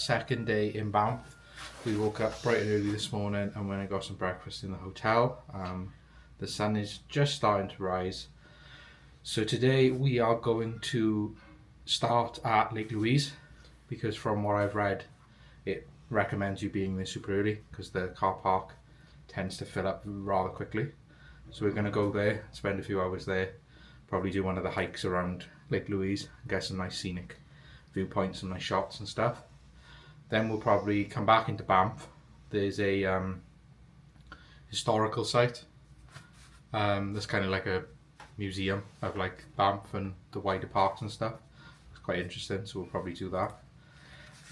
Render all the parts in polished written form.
second day in Banff. We woke up bright and early this morning and went and got some breakfast in the hotel. The sun is just starting to rise. So today we are going to start at Lake Louise, because from what I've read, it recommends you being there super early because the car park tends to fill up rather quickly. So we're going to go there, spend a few hours there, probably do one of the hikes around Lake Louise, get some nice scenic viewpoints and nice shots and stuff. Then we'll probably come back into Banff. There's a historical site. There's kind of like a museum of like Banff and the wider parks and stuff. It's quite interesting, so we'll probably do that.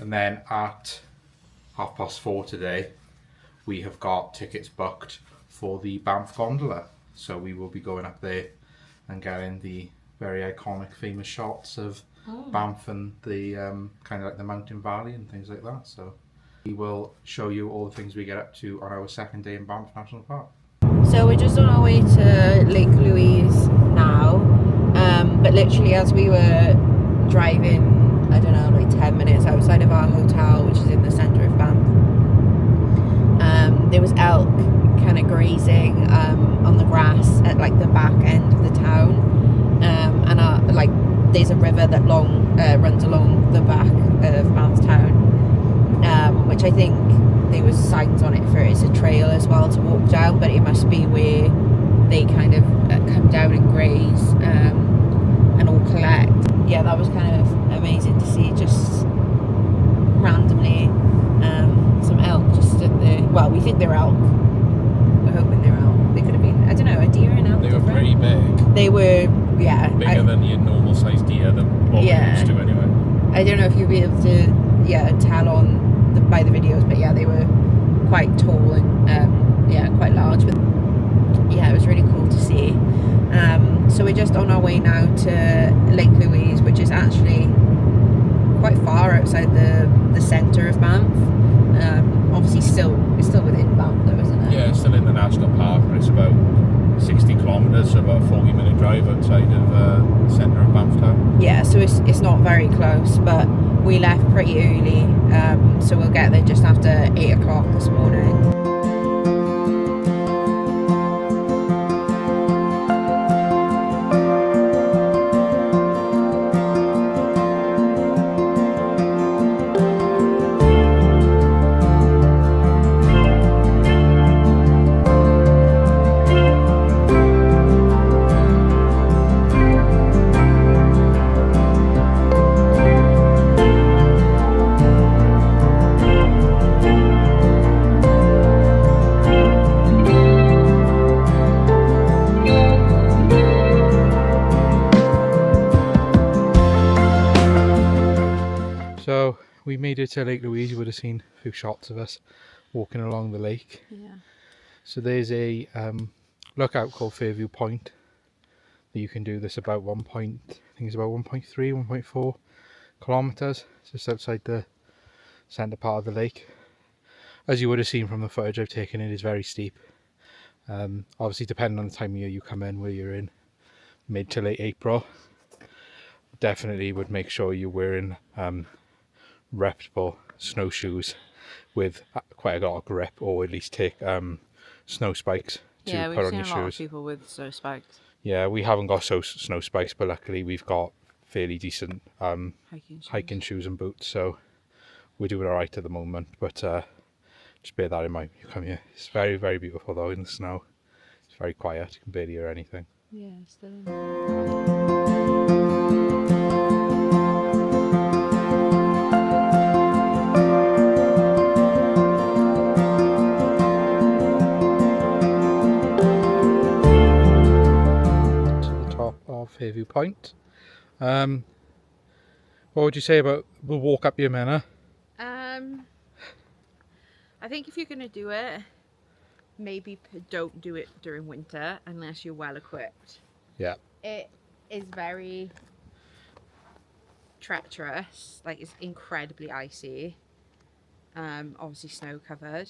And then at 4:30 today, we have got tickets booked for the Banff Gondola. So we will be going up there and getting the very iconic, famous shots of Banff and the kind of like the mountain valley and things like that. So we will show you all the things we get up to on our second day in Banff National Park. So we're just on our way to Lake Louise now, but literally as we were driving, I don't know, like 10 minutes outside of our hotel, which is in the centre of Banff, there was elk kind of grazing on the grass at like the back end of the town, and like there's a river that runs along the back of Banff town, which I think there was signs on it for it's a trail as well to walk down, but it must be where they kind of come down and graze and all collect. Yeah, that was kind of amazing to see, just randomly some elk just stood there. Well, we think they're elk. We're hoping they're elk. They could have been, I don't know, a deer and elk. They were pretty big. They were, yeah. Bigger than your normal sized deer that what we're used to anyway. I don't know if you'll be able to, tell by the videos, but yeah, they were quite tall and quite large. But yeah, it was really cool to see. So we're just on our way now to Lake Louise, which is actually quite far outside the centre of Banff. Obviously, it's still within Banff, though, isn't it? Yeah, it's still in the national park, but it's about 60 kilometres, so about a 40-minute drive outside of the centre of Banff town. Yeah, so it's not very close, but we left pretty early, so we'll get there just after 8 o'clock this morning. So we made it to Lake Louise. You would have seen a few shots of us walking along the lake. Yeah. So there's a lookout called Fairview Point that you can do. This about 1.3, 1.4 kilometres, just outside the centre part of the lake. As you would have seen from the footage I've taken, it is very steep. Obviously, depending on the time of year you come in, where you're in mid to late April, definitely would make sure you're wearing reputable snowshoes with quite a lot of grip, or at least take snow spikes to put on your shoes. Yeah, we've seen a lot of people with snow spikes. Yeah, we haven't got snow spikes, but luckily we've got fairly decent hiking shoes and boots, so we're doing all right at the moment. But just bear that in mind when you come here. It's very, very beautiful though in the snow. It's very quiet. You can barely hear anything. Yeah, still in of Fairview Point. What would you say about the walk up here, Menna? I think if you're going to do it, maybe don't do it during winter unless you're well equipped. Yeah. It is very treacherous, like it's incredibly icy, obviously snow covered,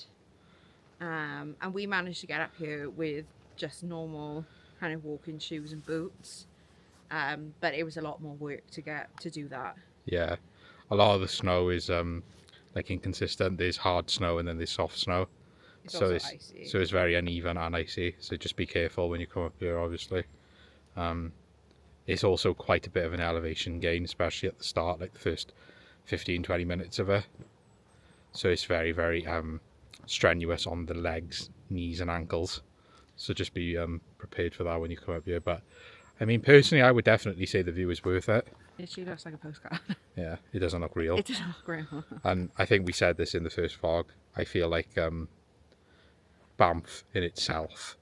and we managed to get up here with just normal kind of walking shoes and boots, but it was a lot more work to do that. Yeah, a lot of the snow is like inconsistent. There's hard snow and then there's soft snow. It's So also it's icy. so it's very uneven and icy. So just be careful when you come up here, obviously. It's also quite a bit of an elevation gain, especially at the start, like the first 15-20 minutes of it. So it's very, very strenuous on the legs, knees and ankles. So just be prepared for that when you come up here. But I mean, personally, I would definitely say the view is worth it. It actually looks like a postcard. Yeah, it doesn't look real. It doesn't look real. And I think we said this in the first vlog. I feel like Banff in itself,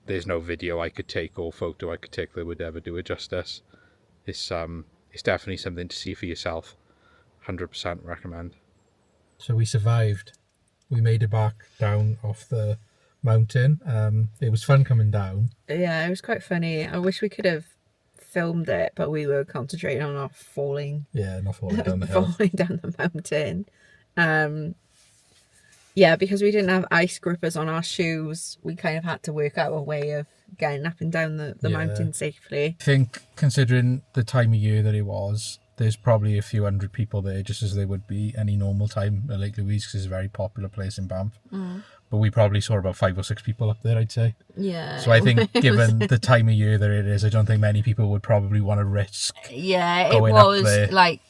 there's no video I could take or photo I could take that would ever do it justice. It's definitely something to see for yourself. 100% recommend. So we survived. We made it back down off the mountain. It was fun coming down. Yeah, it was quite funny. I wish we could have filmed it, but we were concentrating on not falling. Yeah, not falling down the hill. Falling down the mountain. Yeah, because we didn't have ice grippers on our shoes, we kind of had to work out a way of getting up and down the mountain safely. I think, considering the time of year that it was, there's probably a few hundred people there, just as there would be any normal time at Lake Louise, because it's a very popular place in Banff. But we probably saw about 5 or 6 people up there, I'd say. Yeah. So I think, given the time of year that it is, I don't think many people would probably want to risk. Yeah, it going up was there. like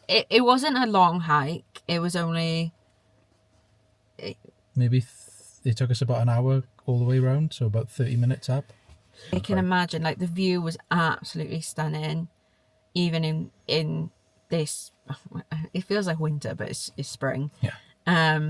it wasn't a long hike. It was only Maybe it took us about an hour all the way around, so about 30 minutes up. I can imagine, like, the view was absolutely stunning, even in this. It feels like winter, but it's spring. Yeah.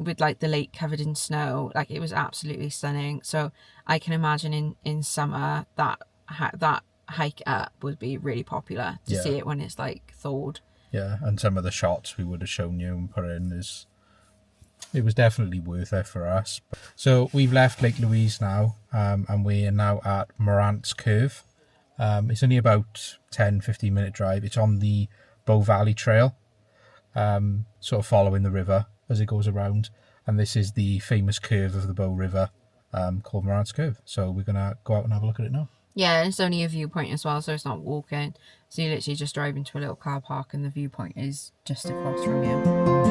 With like the lake covered in snow, like it was absolutely stunning. So I can imagine in summer that hike up would be really popular to see it when it's like thawed. Yeah, and some of the shots we would have shown you and put in it was definitely worth it for us. So we've left Lake Louise now, and we are now at Morant's Curve. It's only about 10-15 minute drive. It's on the Bow Valley Trail, sort of following the river as it goes around. And this is the famous curve of the Bow River, called Morant's Curve. So we're going to go out and have a look at it now. Yeah, and it's only a viewpoint as well, so it's not walking. So you literally just drive into a little car park and the viewpoint is just across from you.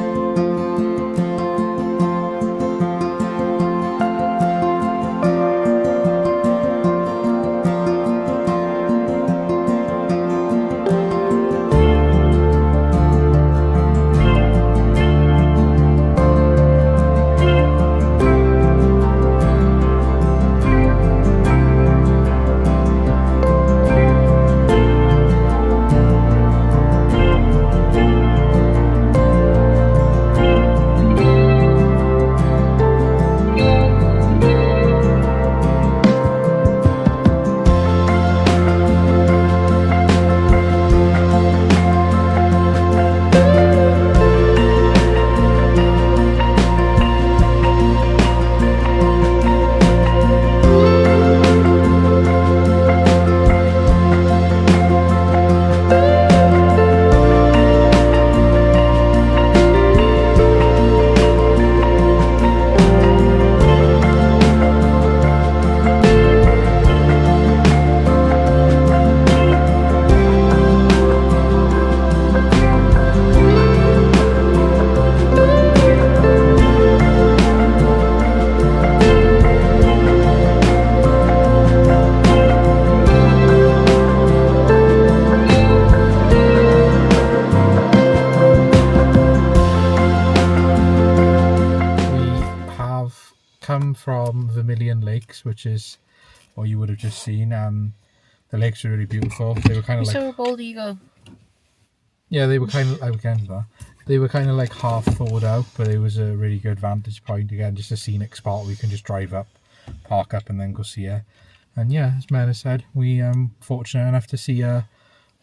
From Vermilion Lakes, which is what you would have just seen. The lakes are really beautiful. They were kind of like saw a bald eagle. Yeah, they were kind of they were kind of like half thawed out, but it was a really good vantage point. Again, just a scenic spot where you can just drive up, park up, and then go see it. And yeah, as Mena said, we fortunate enough to see a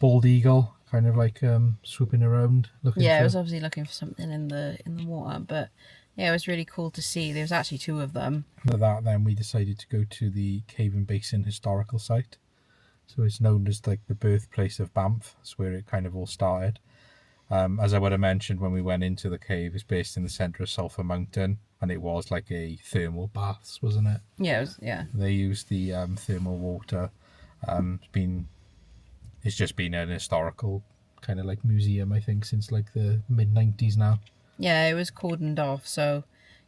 bald eagle kind of like swooping around looking. Yeah, I was obviously looking for something in the water, but yeah, it was really cool to see. There was actually 2 of them. After that, then we decided to go to the Cave and Basin Historical Site. So it's known as like the birthplace of Banff. That's where it kind of all started. As I would have mentioned when we went into the cave, it's based in the centre of Sulphur Mountain, and it was like a thermal baths, wasn't it? Yeah, it was, yeah. They used the thermal water. It's just been an historical kind of like museum, I think, since like the mid-90s now. Yeah, it was cordoned off, so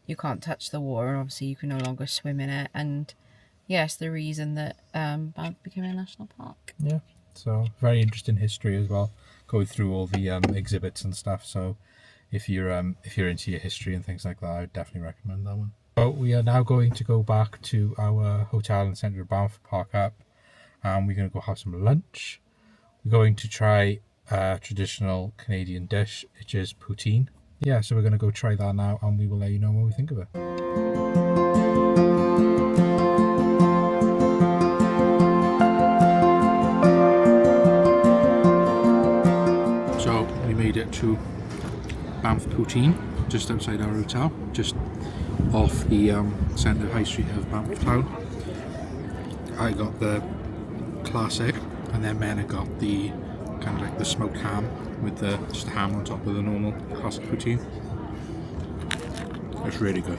you can't touch the water, and obviously you can no longer swim in it. And yes, the reason that Banff became a national park. Yeah, so very interesting history as well. Going through all the exhibits and stuff. So if you're into your history and things like that, I would definitely recommend that one. So we are now going to go back to our hotel in the centre of Banff, park up, and we're going to go have some lunch. We're going to try a traditional Canadian dish, which is poutine. Yeah, so we're going to go try that now, and we will let you know what we think of it. So we made it to Banff Poutine, just outside our hotel, just off the centre high street of Banff town. I got the classic, and then Mena got the kind of like the smoked ham with the just the ham on top of the normal classic poutine. It's really good,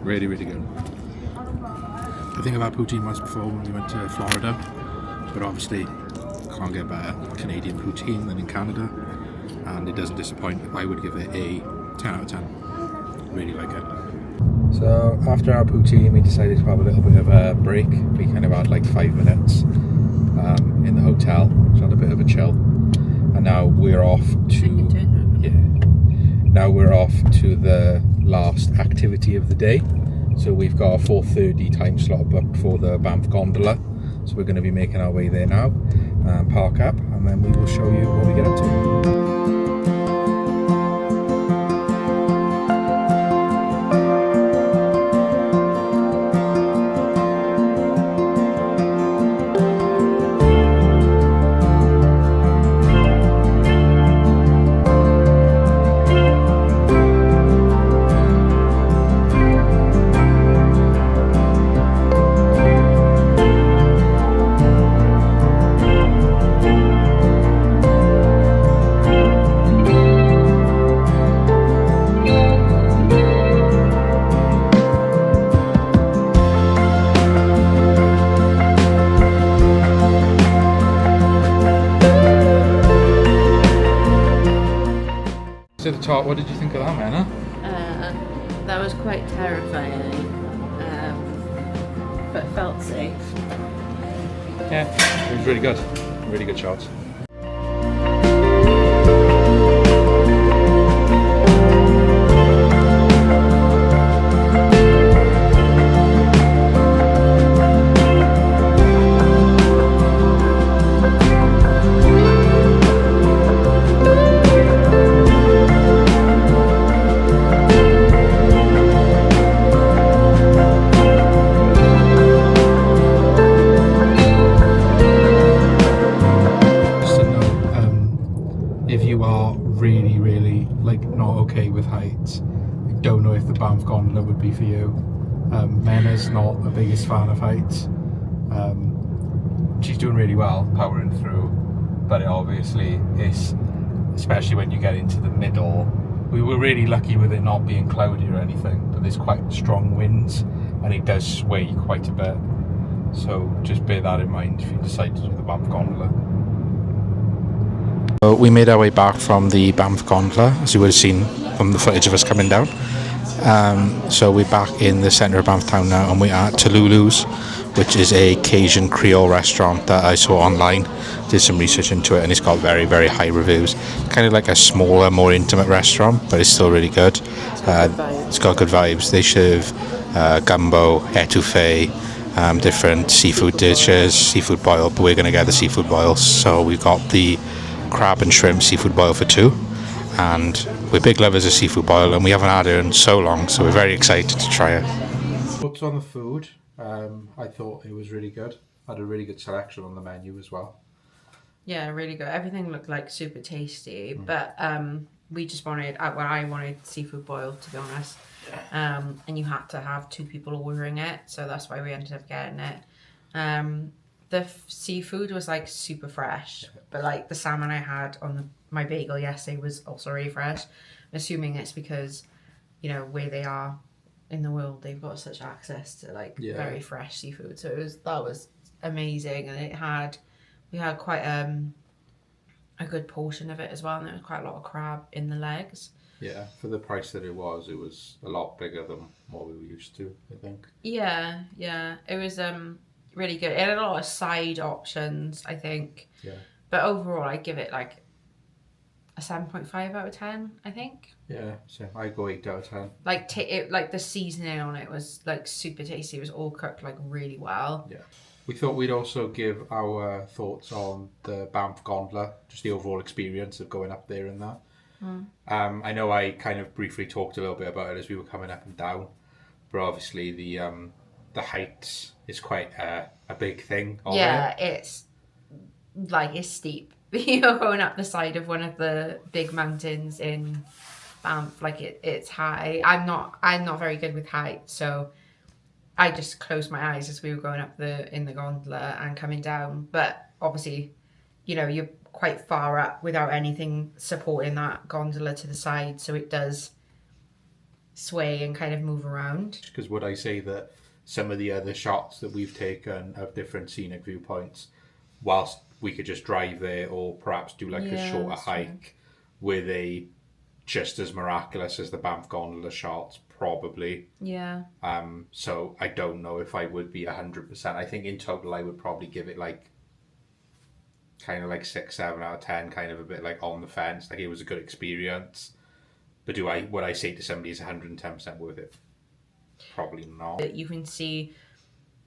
really good. I think I've had poutine once before when we went to Florida, but obviously can't get better Canadian poutine than in Canada, and it doesn't disappoint. I would give it a 10 out of 10. Really like it. So after our poutine, we decided to have a little bit of a break. We kind of had like 5 minutes in the hotel, just had a bit of a chill, and now we're off to Now we're off to the last activity of the day. So we've got a 4:30 time slot booked for the Banff Gondola. So we're going to be making our way there now, park up, and then we will show you what we get up to. To the top, what did you think of that, Mena? That was quite terrifying, but felt safe. Yeah, it was really good shots. If you are really like not okay with heights, I don't know if the Banff Gondola would be for you. Mena's not the biggest fan of heights. She's doing really well powering through, but it obviously is, especially when you get into the middle. We were really lucky with it not being cloudy or anything, but there's quite strong winds and it does sway quite a bit. So just bear that in mind if you decide to do the Banff Gondola. So we made our way back from the Banff Gondola, as you would have seen from the footage of us coming down. So we're back in the centre of Banff town now, and we're at Touloulou's, which is a Cajun Creole restaurant that I saw online. Did some research into it, and it's got very high reviews. Kind of like a smaller, more intimate restaurant, but it's still really good. It's got good vibes. They serve gumbo, etouffee, different seafood dishes, seafood boil, but we're going to get the seafood boils. So we've got the crab and shrimp seafood boil for 2, and we're big lovers of seafood boil, and we haven't had it in so long, so we're very excited to try it. What's on the food? I thought it was really good. Had a really good selection on the menu as well. Yeah, really good. Everything looked like super tasty, but we just wanted, I wanted seafood boil, to be honest. And you had to have 2 people ordering it, so that's why we ended up getting it. The seafood was like super fresh, but like the salmon I had on my bagel yesterday was also really fresh. I'm assuming it's because, you know, where they are in the world, they've got such access to like very fresh seafood. So that was amazing, and we had quite a good portion of it as well, and there was quite a lot of crab in the legs. Yeah, for the price that it was a lot bigger than what we were used to, I think. Yeah, it was really good. It had a lot of side options, I think. Yeah. But overall, I'd give it like a 7.5 out of 10, I think. Yeah, so I go 8 out of 10. Like the seasoning on it was like super tasty. It was all cooked like really well. Yeah. We thought we'd also give our thoughts on the Banff Gondola, just the overall experience of going up there and that. I know I kind of briefly talked a little bit about it as we were coming up and down, but obviously the height is quite a big thing. Yeah, it's steep. You're going up the side of one of the big mountains in Banff. Like it's high. I'm not very good with height, so I just closed my eyes as we were going up in the gondola and coming down. But obviously, you're quite far up without anything supporting that gondola to the side, so it does sway and kind of move around. Because would I say that some of the other shots that we've taken of different scenic viewpoints, whilst we could just drive there or perhaps do like a shorter hike, were they just as miraculous as the Banff Gondola shots? Probably. Yeah. So I don't know if I would be 100%. I think in total I would probably give it like kind of like 6, 7 out of 10, kind of a bit like on the fence. Like it was a good experience. But would I say to somebody it's 110% worth it? Probably not. You can see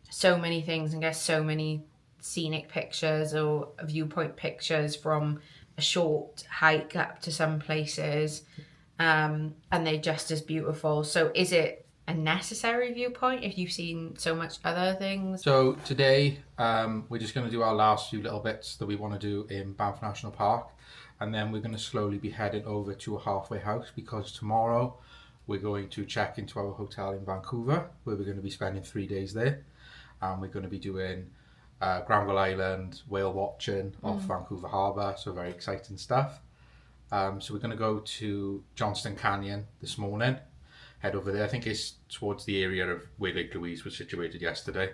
so many things and get so many scenic pictures or viewpoint pictures from a short hike up to some places, and they're just as beautiful. So is it a necessary viewpoint if you've seen so much other things? So today we're just going to do our last few little bits that we want to do in Banff National Park, and then we're going to slowly be heading over to a halfway house, because tomorrow we're going to check into our hotel in Vancouver, where we're going to be spending 3 days there, and we're going to be doing Granville Island, whale watching off Vancouver Harbour, so very exciting stuff. So we're going to go to Johnston Canyon this morning, head over there. I think it's towards the area of where Lake Louise was situated yesterday.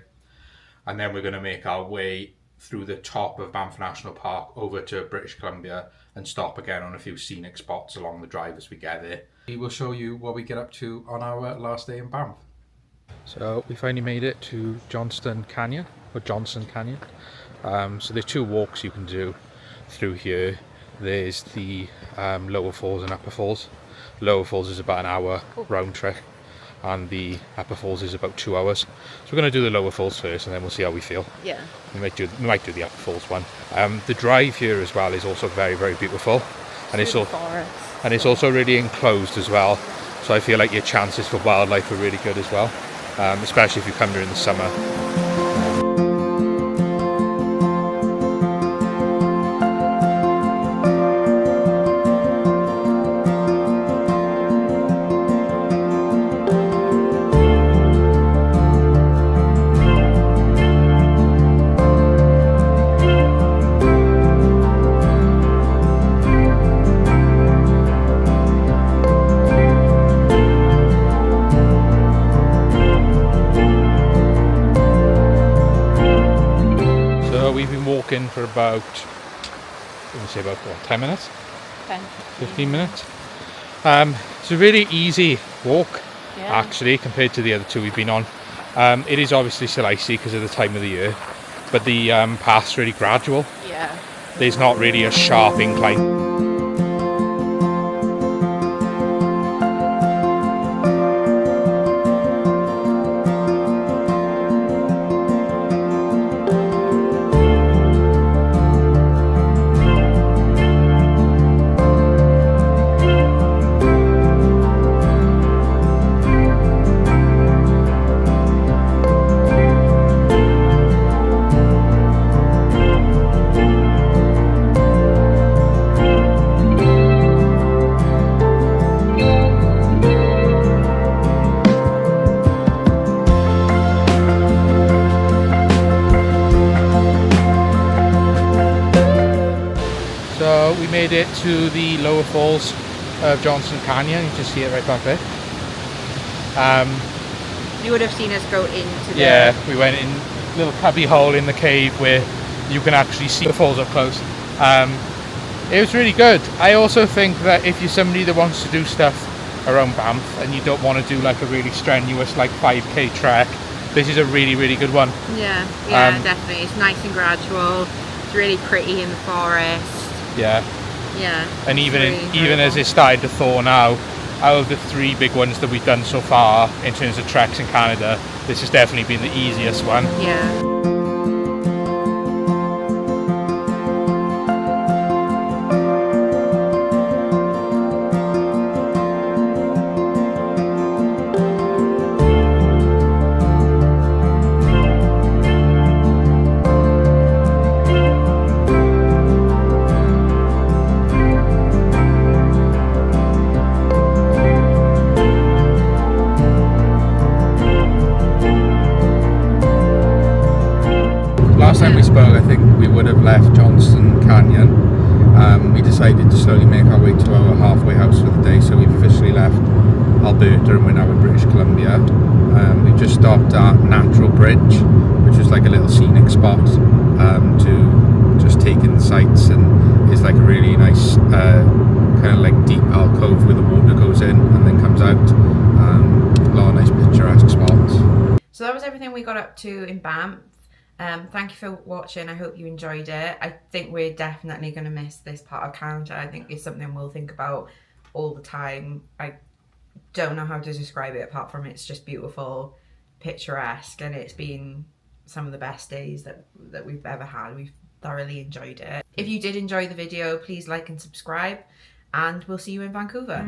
And then we're going to make our way through the top of Banff National Park over to British Columbia and stop again on a few scenic spots along the drive as we get there. We will show you what we get up to on our last day in Banff. So we finally made it to Johnston Canyon, or Johnston Canyon. So there's 2 walks you can do through here. There's the Lower Falls and Upper Falls. Lower Falls is about an hour round trip, and the Upper Falls is about 2 hours. So we're going to do the Lower Falls first, and then we'll see how we feel. Yeah. We might do the Upper Falls one. The drive here as well is also very, very beautiful, and it's also really enclosed as well. So I feel like your chances for wildlife are really good as well, especially if you come during the summer. For about 10 minutes? 15 minutes. It's a really easy walk, actually, compared to the other 2 we've been on. It is obviously still icy because of the time of the year, but the path's really gradual. Yeah. There's not really a sharp incline. So we made it to the lower falls of Johnston Canyon. You can see it right back there. You would have seen us go into the... Yeah, we went in a little cubby hole in the cave where you can actually see the falls up close. It was really good. I also think that if you're somebody that wants to do stuff around Banff and you don't want to do like a really strenuous like 5k trek, this is a really, really good one. Yeah, definitely. It's nice and gradual. It's really pretty in the forest. Yeah. Yeah. And even really as it started to thaw now, out of the 3 big ones that we've done so far in terms of treks in Canada, this has definitely been the easiest one. Yeah. Last time we spoke, I think we would have left Johnston Canyon. We decided to slowly make our way to our halfway house for the day, so we've officially left Alberta and we're now in British Columbia. We just stopped at Natural Bridge, which was like a little scenic spot to just take in the sights, and it's like a really nice kind of like deep alcove where the water goes in and then comes out. A lot of nice picturesque spots. So that was everything we got up to in Banff. Thank you for watching. I hope you enjoyed it. I think we're definitely going to miss this part of Canada. I think it's something we'll think about all the time. I don't know how to describe it apart from it's just beautiful, picturesque, and it's been some of the best days that we've ever had. We've thoroughly enjoyed it. If you did enjoy the video, please like and subscribe, and we'll see you in Vancouver.